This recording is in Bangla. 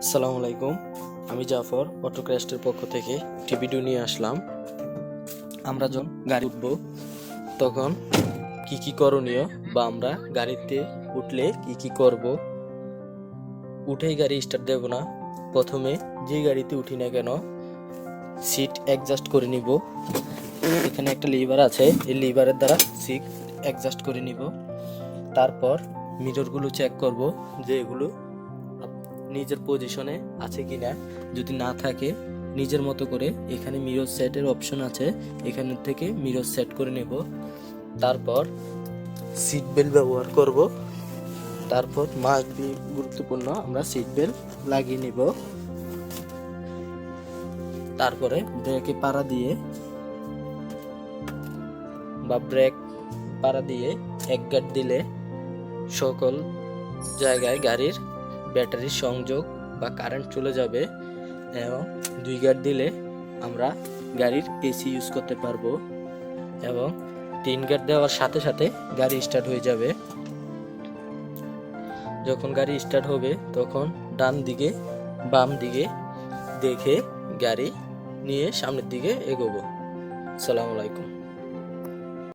আসসালামু আলাইকুম। আমি জাফর অটোক্রাস্টের পক্ষ থেকে একটি ভিডিও নিয়ে আসলাম। আমরা যখন গাড়ি উঠব তখন কি কি করণীয় বা আমরা গাড়িতে উঠলে কি কি করব। উঠেই গাড়ি স্টার্ট দেব না, প্রথমে যে গাড়িতে উঠি না কেন সিট অ্যাডজাস্ট করে নিব। এখানে একটা লিভার আছে, এই লিভারের দ্বারা সিট অ্যাডজাস্ট করে নিব। তারপর মিররগুলো চেক করব যে এগুলো নিজের পজিশনে আছে কিনা। যদি না থাকে নিজের মতো করে এখানে মিরর সেটের অপশন আছে, এখান থেকে মিরর সেট করে নেব। তারপর সিট বেল্ট ব্যবহার করব। তারপর মাস্ট বি গুরুত্বপূর্ণ, আমরা সিট বেল্ট লাগিয়ে নিব। তারপরে ব্রেকে পাড়া দিয়ে বা ব্রেক পাড়া দিয়ে এক গার্ড দিলে সকল জায়গায় গাড়ির ব্যাটারির সংযোগ বা কারেন্ট চলে যাবে, এবং 2 গার্ড দিলে আমরা গাড়ির এসি ইউজ করতে পারবো, এবং 3 গার্ড দেওয়ার সাথে সাথে গাড়ি স্টার্ট হয়ে যাবে। যখন গাড়ি স্টার্ট হবে তখন ডান দিকে বাম দিকে দেখে গাড়ি নিয়ে সামনের দিকে এগোবো। আসসালামু আলাইকুম।